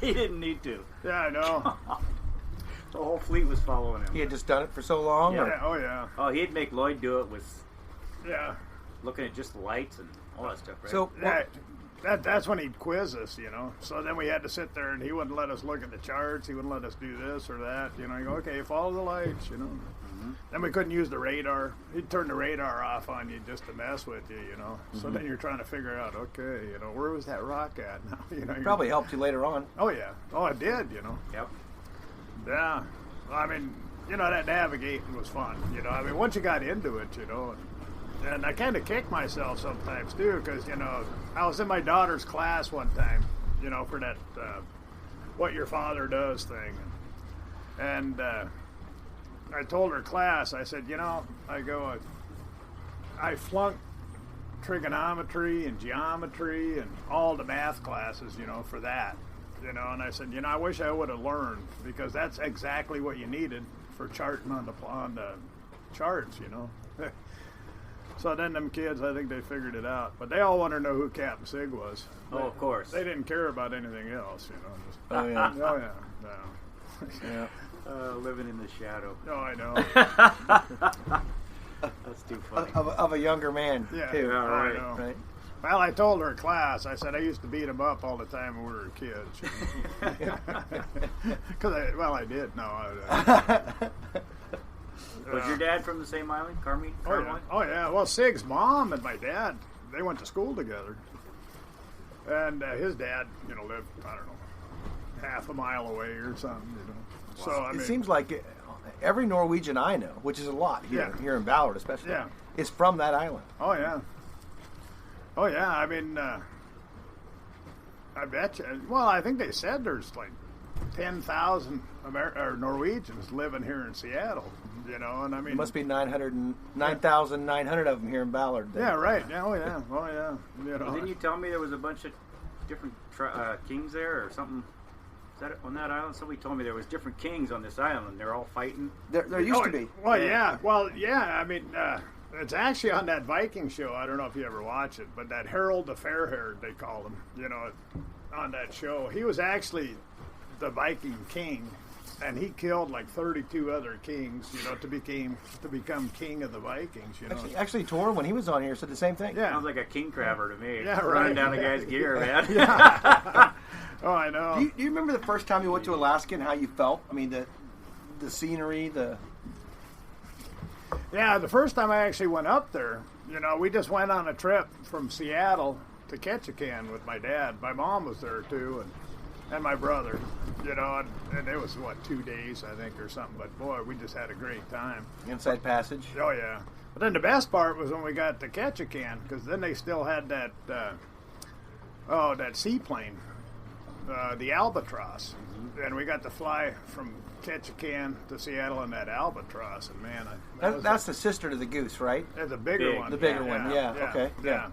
He didn't need to. Yeah, I know. The whole fleet was following him. He had just done it for so long? Yeah. Or? Oh yeah. Oh, he'd make Lloyd do it with Yeah. looking at just the lights and all that stuff, right? So, That's when he'd quiz us, you know. So then we had to sit there, and he wouldn't let us look at the charts. He wouldn't let us do this or that. You know, you go, okay, follow the lights, you know. Then we couldn't use the radar. He'd turn the radar off on you just to mess with you, you know. So then you're trying to figure out, okay, you know, where was that rock at now? You know, probably helped you later on. Oh yeah. Oh, it did, you know. Yep. Yeah. I mean, you know, that navigating was fun. You know, I mean, once you got into it, you know. And I kind of kick myself sometimes, too, because, you know, I was in my daughter's class one time, you know, for that what your father does thing. And I told her class, I said, you know, I flunked trigonometry and geometry and all the math classes, you know, for that. You know, and I said, you know, I wish I would have learned, because that's exactly what you needed for charting on the charts, you know. So then them kids, I think they figured it out. But they all want to know who Captain Sig was. Oh, of course. They didn't care about anything else, you know. Just, Oh, yeah. oh, yeah. Yeah. Living in the shadow. Oh, I know. That's too funny. Of a younger man, Yeah, too. oh, right. I know. Right? Well, I told her class, I said I used to beat them up all the time when we were kids. Because, I did. No. Was your dad from the same island, Carmine? Oh yeah. Well, Sig's mom and my dad, they went to school together. And his dad, you know, lived, I don't know, half a mile away or something, you know. Wow. So, I mean, it seems like every Norwegian I know, which is a lot here in Ballard especially, is from that island. Oh, yeah. Oh, yeah. I mean, I bet you. Well, I think they said there's like 10,000 Norwegians living here in Seattle, you know, and I mean... There must be 9,900 of them here in Ballard. Then. Yeah, right. Oh, yeah. Oh, yeah. You know. Well, didn't you tell me there was a bunch of different kings there or something? Is that on that island? Somebody told me there was different kings on this island. They're all fighting. There used to be. Well, yeah. Well, yeah. I mean, it's actually on that Viking show. I don't know if you ever watch it, but that Harold the Fair-Haired, they call him, you know, on that show. He was actually the Viking king, and he killed like 32 other kings, you know, to become king of the Vikings, you know. Actually, Tor, when he was on here, said the same thing. Yeah. Sounds like a king crabber to me. Yeah, right. Running down a guy's gear, man. Oh, I know. Do you remember the first time you went to Alaska and how you felt? I mean, the scenery, Yeah, the first time I actually went up there, you know, we just went on a trip from Seattle to Ketchikan with my dad. My mom was there, too, and my brother, you know, and it was, 2 days, I think, or something. But, boy, we just had a great time. Inside Passage. Oh, yeah. But then the best part was when we got to Ketchikan, because then they still had that seaplane, the Albatross. And we got to fly from Ketchikan to Seattle in that Albatross. And, man, that's the sister to the Goose, right? That's a bigger one. The bigger one, yeah. Okay. Yeah.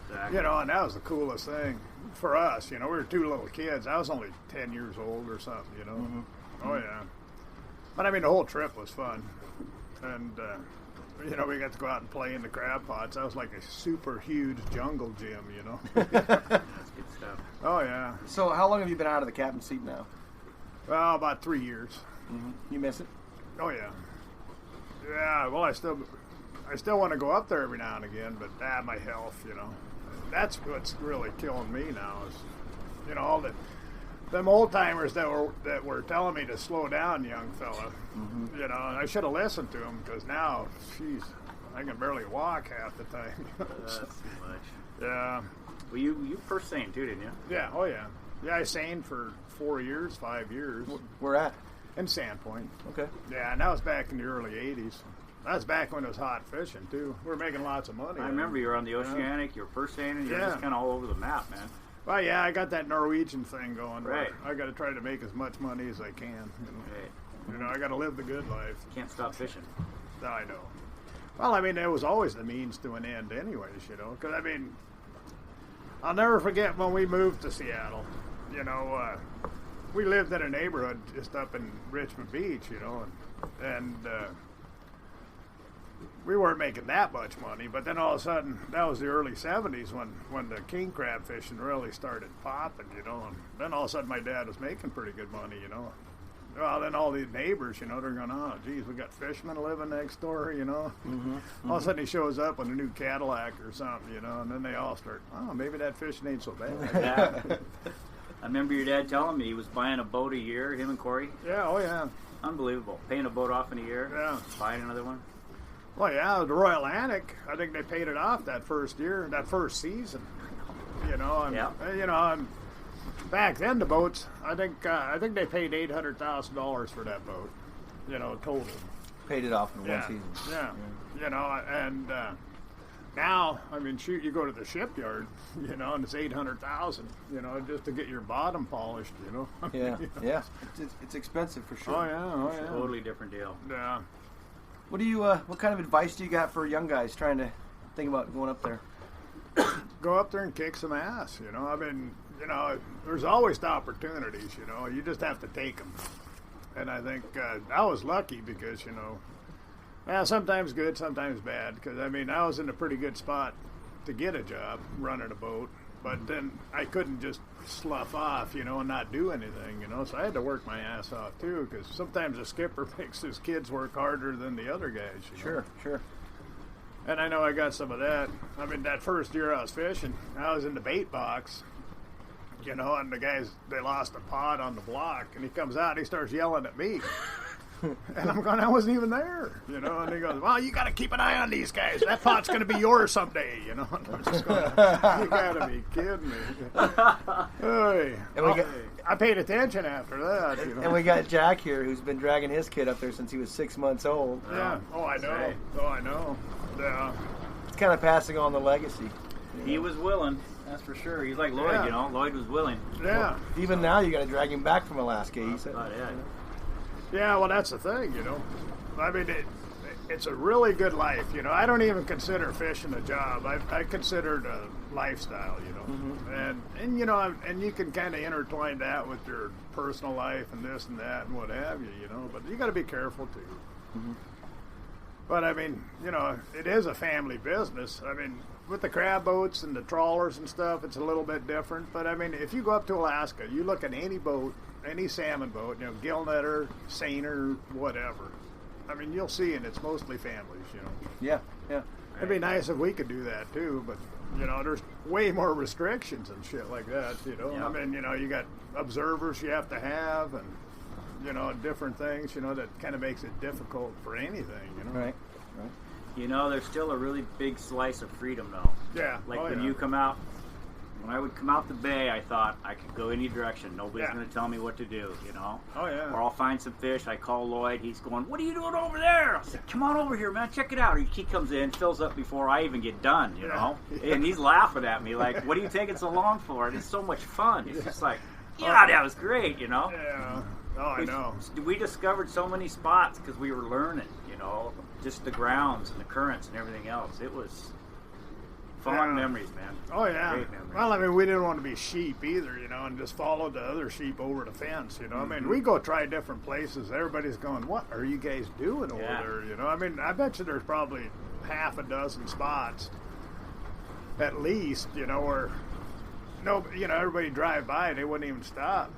Exactly. You know, and that was the coolest thing for us. You know, we were 2 little kids. I was only 10 years old or something, you know. Mm-hmm. Oh, yeah. But, I mean, the whole trip was fun. And, you know, we got to go out and play in the crab pots. That was like a super huge jungle gym, you know. That's good stuff. Oh, yeah. So how long have you been out of the captain's seat now? Well, about 3 years. Mm-hmm. You miss it? Oh, yeah. Yeah, well, I still want to go up there every now and again, but my health, you know. That's what's really killing me now is, You know, all them old timers that were telling me to slow down, young fella. You know, and I should have listened to them, because now, jeez, I can barely walk half the time. That's too much. Yeah. Well, you first sang too, didn't you? Yeah. Oh yeah. Yeah, I sang for 4 years, 5 years. Where at? In Sandpoint. Okay. Yeah, and that was back in the early '80s. That was back when it was hot fishing too. We were making lots of money. I remember you were on the Oceanic. You were first sailing. You were just kind of all over the map, man. Well, yeah, I got that Norwegian thing going. Right. I got to try to make as much money as I can. You know, Right. you know, I got to live the good life. Can't stop fishing. I know. Well, I mean, it was always the means to an end, anyways. You know, because I mean, I'll never forget when we moved to Seattle. You know, we lived in a neighborhood just up in Richmond Beach. You know, and we weren't making that much money, but then all of a sudden, that was the early '70s when the king crab fishing really started popping, you know, and then all of a sudden my dad was making pretty good money, you know. Well, then all these neighbors, you know, they're going, oh, geez, we got fishermen living next door, you know. All of a sudden he shows up with a new Cadillac or something, you know, and then they all start, oh, maybe that fishing ain't so bad. Yeah. I remember your dad telling me he was buying a boat a year, him and Corey. Yeah, oh yeah. Unbelievable. Paying a boat off in a year. Yeah. Buying another one. Well, yeah, the Royal Atlantic, I think they paid it off that first year, that first season. You know, and, you know, and back then the boats, I think they paid $800,000 for that boat. You know, total. Paid it off in one season. Yeah. You know, and now, I mean, shoot, you go to the shipyard, you know, and it's $800,000. You know, just to get your bottom polished. You know. Yeah. Yeah. It's expensive for sure. Oh yeah. Oh yeah. Totally different deal. Yeah. What do you? What kind of advice do you got for young guys trying to think about going up there? Go up there and kick some ass. You know, I mean, you know, there's always the opportunities. You know, you just have to take them. And I think I was lucky because, you know, yeah, sometimes good, sometimes bad. Because I mean, I was in a pretty good spot to get a job running a boat, but then I couldn't just slough off, you know, and not do anything, you know. So I had to work my ass off too, because sometimes a skipper makes his kids work harder than the other guys. You know? Sure. And I know I got some of that. I mean, that first year I was fishing, I was in the bait box, you know, and the guys, they lost a pot on the block, and he comes out and he starts yelling at me. And I'm going, I wasn't even there, you know. And he goes, well, you got to keep an eye on these guys. That pot's going to be yours someday, you know. And I'm just going, you got to be kidding me. Hey. And I paid attention after that, you know. And we got Jack here, who's been dragging his kid up there since he was 6 months old. Yeah. Oh, I know. Right. Oh, I know. Yeah. It's kind of passing on the legacy. He was willing, that's for sure. He's like Lloyd, you know. Lloyd was willing. Yeah. Well, even now, you got to drag him back from Alaska. He said. Yeah, well, that's the thing, you know. I mean, it's a really good life, you know. I don't even consider fishing a job. I consider it a lifestyle, you know. And you know, and you can kind of intertwine that with your personal life and this and that and what have you, you know. But you got to be careful, too. But, I mean, you know, it is a family business. I mean, with the crab boats and the trawlers and stuff, it's a little bit different. But, I mean, if you go up to Alaska, you look at any boat, any salmon boat, you know, gill netter, seiner, whatever. I mean, you'll see, and it's mostly families, you know. Yeah. It'd be nice if we could do that, too. But, you know, there's way more restrictions and shit like that, you know. Yeah. I mean, you know, you got observers you have to have and, you know, different things, you know, that kind of makes it difficult for anything, you know. Right. You know, there's still a really big slice of freedom, though. Yeah. Like when you come out, when I would come out the bay, I thought I could go any direction. Nobody's going to tell me what to do, you know. Oh, yeah. Or I'll find some fish. I call Lloyd. He's going, what are you doing over there? I said, come on over here, man. Check it out. He comes in, fills up before I even get done, you know. And he's laughing at me like, what are you taking so long for? And it's so much fun. It's just like, yeah, that was great, you know. Yeah. Oh, I know. We discovered so many spots because we were learning, you know, just the grounds and the currents and everything else. It was fond memories, man. Oh, yeah. Great memories. Well, I mean, we didn't want to be sheep either, you know, and just follow the other sheep over the fence, you know. I mean, we go try different places. Everybody's going, what are you guys doing over there, you know? I mean, I bet you there's probably half a dozen spots at least, you know, where you know, everybody drive by and they wouldn't even stop,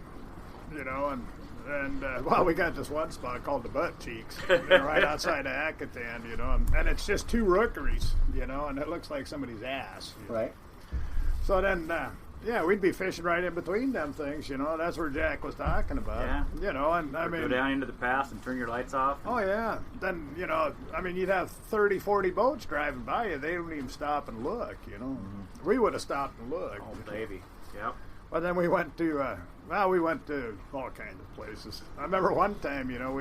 you know, and well, we got this one spot called the Butt Cheeks, you know, right outside of Acatan, you know, and it's just two rookeries, you know, and it looks like somebody's ass. Right. So then, Yeah, we'd be fishing right in between them things, you know. That's where Jack was talking about. Yeah. You know, and I Or mean... go down into the pass and turn your lights off. Oh, yeah. Then, you know, I mean, you'd have 30, 40 boats driving by you. They don't even stop and look, you know. Mm-hmm. We would have stopped and looked. Oh, baby. Yep. But then we went to, we went to all kinds of places. I remember one time, you know,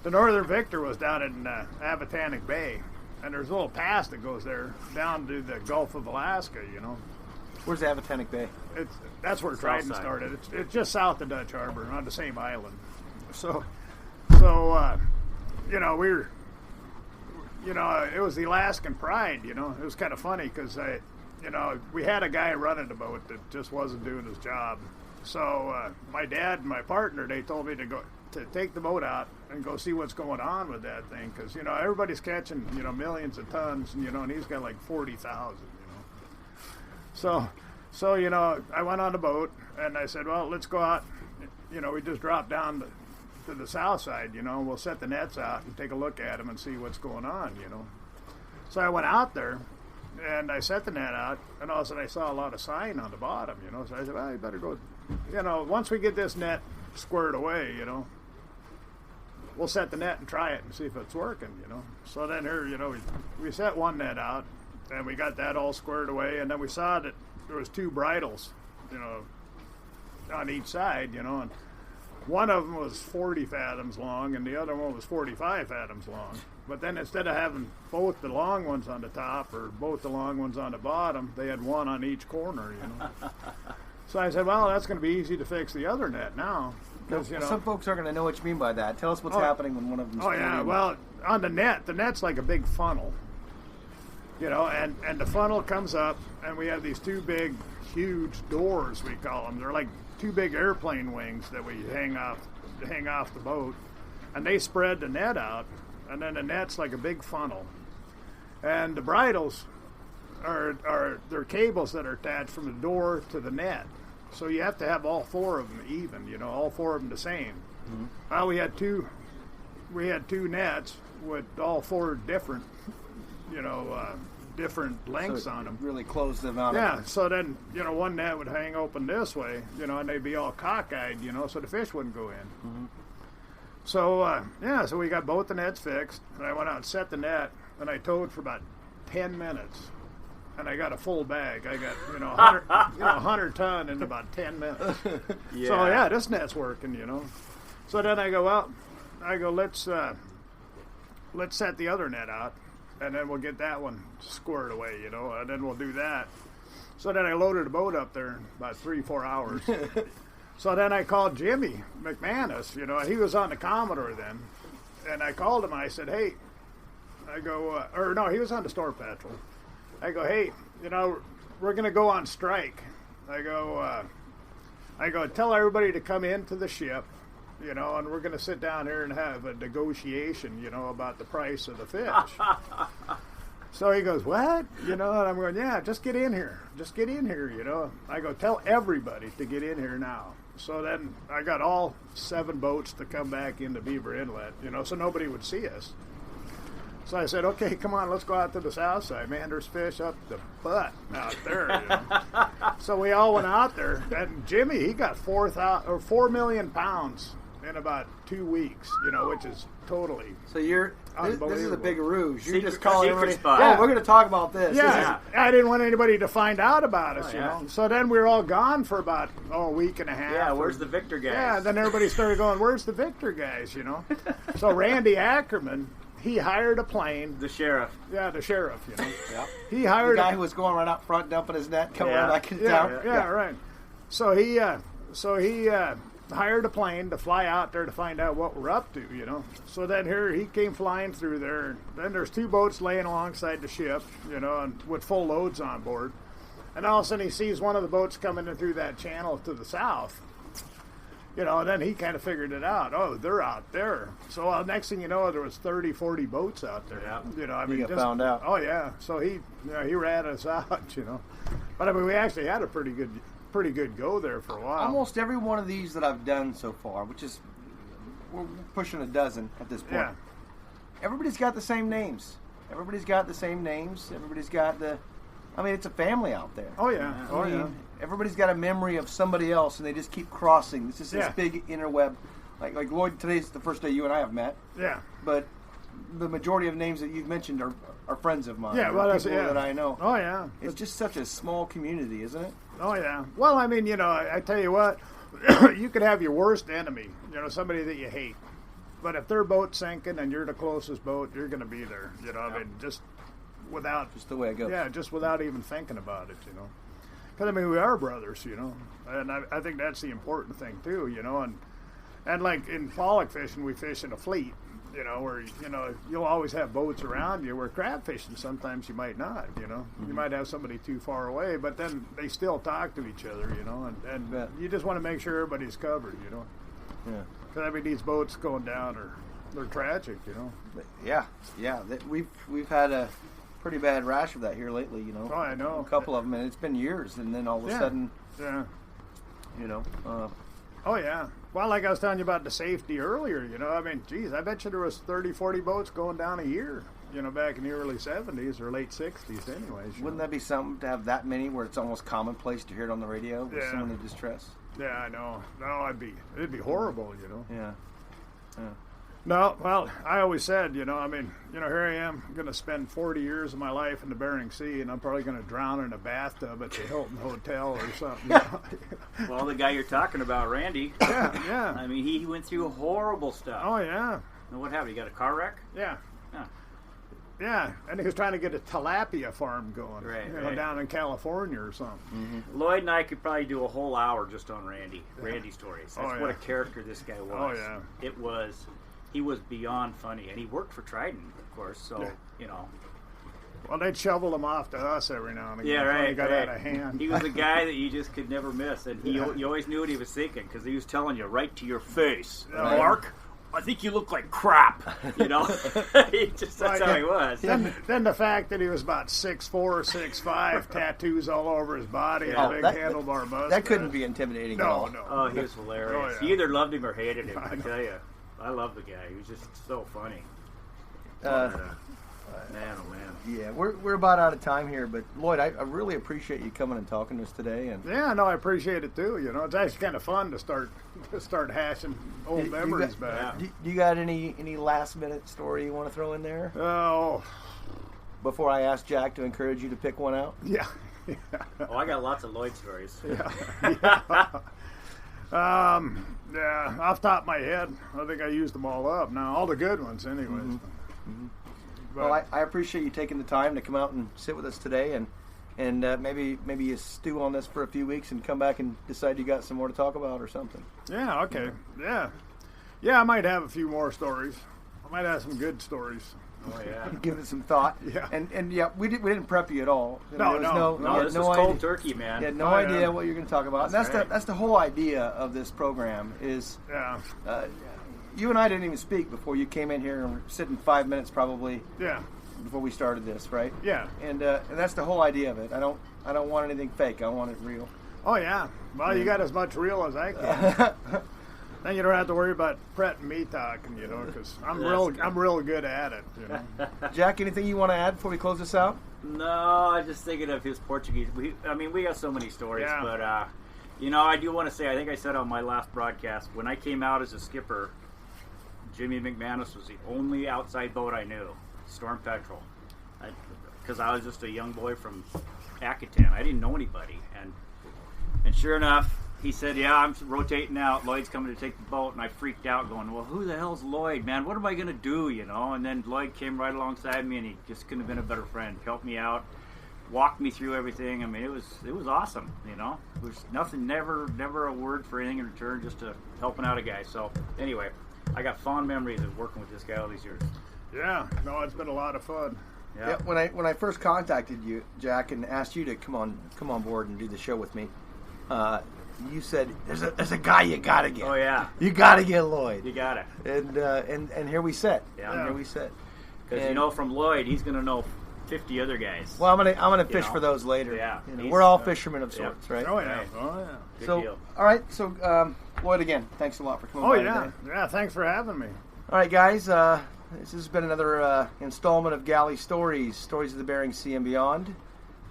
the Northern Victor was down in Avitanic Bay. And there's a little pass that goes there down to the Gulf of Alaska, you know. Where's Avitanic Bay? That's where South Trident side. started. It's just south of Dutch Harbor on the same island. So you know, it was the Alaskan Pride, you know. It was kind of funny because we had a guy running the boat that just wasn't doing his job. So my dad and my partner, they told me to take the boat out and go see what's going on with that thing because, you know, everybody's catching, you know, millions of tons, and, you know, and he's got like 40,000, you know. So, you know, I went on the boat and I said, well, let's go out. You know, we just dropped down to the south side, you know, we'll set the nets out and take a look at them and see what's going on, you know. So I went out there and I set the net out, and all of a sudden I saw a lot of sign on the bottom, you know. So I said, well, you better go, you know, once we get this net squared away, you know, we'll set the net and try it and see if it's working, you know. So then here, you know, we set one net out, and we got that all squared away, and then we saw that there was two bridles, you know, on each side, you know, and one of them was 40 fathoms long, and the other one was 45 fathoms long. But then instead of having both the long ones on the top or both the long ones on the bottom, they had one on each corner, you know. So I said, well, that's going to be easy to fix the other net now. Because, you know, some folks aren't going to know what you mean by that. Tell us what's happening when one of them's Oh, yeah. Well, on the net's like a big funnel. You know, and the funnel comes up, and we have these two big, huge doors, we call them. They're like two big airplane wings that we hang off the boat. And they spread the net out, and then the net's like a big funnel. And the bridles are they're cables that are attached from the door to the net. So you have to have all four of them even, you know, all four of them the same. Mm-hmm. Well, we had two nets with all four different, you know, different lengths on them. Really close them out. Yeah, so then, you know, one net would hang open this way, you know, and they'd be all cockeyed, you know, so the fish wouldn't go in. Mm-hmm. So, so we got both the nets fixed, and I went out and set the net, and I towed for about 10 minutes. And I got a full bag. I got, 100 ton in about 10 minutes. Yeah. So, yeah, this net's working, you know. So then I go, let's set the other net out, and then we'll get that one squared away, you know, and then we'll do that. So then I loaded the boat up there in about 3-4 hours. So then I called Jimmy McManus, you know, he was on the Commodore then. And I called him, and I said, hey, he was on the Store Patrol. I go, hey, you know, we're going to go on strike. I go, tell everybody to come into the ship, you know, and we're going to sit down here and have a negotiation, you know, about the price of the fish. So he goes, what? You know, and I'm going, yeah, just get in here. Just get in here, you know. I go, tell everybody to get in here now. So then I got all 7 boats to come back into Beaver Inlet, you know, so nobody would see us. So I said, okay, come on, let's go out to the south side. Man, there's fish up the butt out there, you know. So we all went out there, and Jimmy, he got 4 million pounds in about 2 weeks, you know, which is totally this is a big ruse. You're Secret- just calling secret everybody, spot. oh, we're going to talk about this. Yeah, I didn't want anybody to find out about us, you yeah. know. So then we were all gone for about a week and a half. Yeah, where's the Victor guys? Yeah, then everybody started going, where's the Victor guys, you know. So Randy Ackerman, he hired a plane. The sheriff. Yeah, the sheriff, you know. Yep. He hired The guy who was going right out front, dumping his net, coming Yeah. right back in yeah, town. yeah, right. So he hired a plane to fly out there to find out what we're up to, you know. So then here he came flying through there. Then there's 2 boats laying alongside the ship, you know, and with full loads on board. And all of a sudden he sees one of the boats coming in through that channel to the south. You know, and then he kind of figured it out. Oh, they're out there. So next thing you know, there was 30, 40 boats out there. Yeah. You know, I He mean, got found out. Oh yeah. So he rat us out. You know, but I mean, we actually had a pretty good go there for a while. Almost every one of these that I've done so far, which is, we're pushing a dozen at this point. Yeah. Everybody's got the same names. Everybody's got the, it's a family out there. Oh yeah. Yeah. Oh I mean, yeah. everybody's got a memory of somebody else, and they just keep crossing. This is this big interweb. Like Lloyd, today's the first day you and I have met. Yeah. But the majority of names that you've mentioned are friends of mine. Yeah, well, people that I know. Oh, yeah. It's just such a small community, isn't it? Oh, yeah. Well, I mean, I tell you what, you could have your worst enemy, somebody that you hate. But if their boat's sinking and you're the closest boat, you're going to be there. I mean, just without... Just the way it goes. Yeah, just without even thinking about it, Because, I mean, we are brothers, And I think that's the important thing, too, And like in pollock fishing, we fish in a fleet, where, you'll always have boats around you. Where crab fishing, sometimes you might not, You might have somebody too far away, but then they still talk to each other, And you just want to make sure everybody's covered, Yeah. Because, I mean, these boats going down they're tragic, Yeah. We've had a pretty bad rash of that here lately, Oh, I know. A couple of them, and it's been years, and then all of a sudden, Yeah. Oh, yeah. Well, like I was telling you about the safety earlier, I mean, geez, I bet you there was 30, 40 boats going down a year, back in the early 70s or late 60s anyways. Wouldn't that be something to have that many where it's almost commonplace to hear it on the radio with someone in distress? Yeah, I know. No, it'd be horrible, Yeah. No, well, I always said, I mean, here I am, going to spend 40 years of my life in the Bering Sea, and I'm probably going to drown in a bathtub at the Hilton Hotel or something. Well, the guy you're talking about, Randy. Yeah. I mean, he went through horrible stuff. Oh, yeah. And what happened? He got a car wreck? Yeah. Yeah. Yeah, and he was trying to get a tilapia farm going, right. Down in California or something. Mm-hmm. Lloyd and I could probably do a whole hour just on Randy stories. That's what a character this guy was. Oh, yeah. He was beyond funny, and he worked for Trident, of course, so, Well, they'd shovel him off to us every now and again. Yeah, right. He got out of hand. He was a guy that you just could never miss, and you always knew what he was thinking, because he was telling you right to your face, Mark, I think you look like crap, That's how he was. Then the fact that he was about 6'4", 6'5", tattoos all over his body, a big handlebar mustache. That couldn't be intimidating at all. No. Oh, he was hilarious. Oh, yeah. You either loved him or hated him, I tell you. I love the guy. He was just so funny. Man, oh man. Yeah, we're about out of time here, but Lloyd, I really appreciate you coming and talking to us today. And yeah, no, I appreciate it too. It's actually kind of fun to start hashing old memories back. Do you got any last minute story you want to throw in there? Oh, before I ask Jack to encourage you to pick one out. Yeah. Oh, I got lots of Lloyd stories. Yeah, off the top of my head, I think I used them all up. Now, all the good ones, anyways. Mm-hmm. Well, I appreciate you taking the time to come out and sit with us today, and maybe you stew on this for a few weeks and come back and decide you got some more to talk about or something. Yeah, okay. Yeah, I might have a few more stories. I might have some good stories. Oh yeah. Give it some thought. Yeah. And yeah, we didn't prep you at all. No, this was cold turkey, man. You had no idea what you're going to talk about. That's the whole idea of this program is. Yeah. You and I didn't even speak before you came in here, and we're sitting 5 minutes probably. Yeah. Before we started this, right? Yeah. And that's the whole idea of it. I don't want anything fake. I want it real. Oh yeah. Well, you got as much real as I can. Then you don't have to worry about Brett and me talking, because I'm real good at it. Jack, anything you want to add before we close this out? No, I'm just thinking of his Portuguese. We got so many stories, but I do want to say, I think I said on my last broadcast, when I came out as a skipper, Jimmy McManus was the only outside boat I knew, Storm Petrel, because I was just a young boy from Akitan. I didn't know anybody, and sure enough, he said, yeah, I'm rotating out. Lloyd's coming to take the boat. And I freaked out going, well, who the hell's Lloyd, man? What am I going to do, And then Lloyd came right alongside me, and he just couldn't have been a better friend. Helped me out, walked me through everything. I mean, it was awesome, It was nothing, never a word for anything in return, just helping out a guy. So, anyway, I got fond memories of working with this guy all these years. Yeah, no, it's been a lot of fun. Yeah. When I first contacted you, Jack, and asked you to come on board and do the show with me, you said there's a guy you gotta get. Oh yeah, you gotta get Lloyd. You gotta. And here we sit. Yeah, here we sit. Because from Lloyd, he's gonna know 50 other guys. Well, I'm gonna fish for those later. Yeah, we're all fishermen of sorts, right? Oh yeah, right. Oh yeah. Good so deal. All right, so Lloyd, again, thanks a lot for coming. Oh by yeah, today. yeah. Thanks for having me. All right, guys. This has been another installment of Gale Stories of the Bering Sea and beyond.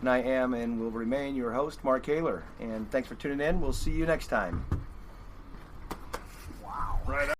And I am and will remain your host, Mark Kaler. And thanks for tuning in. We'll see you next time. Wow. Right.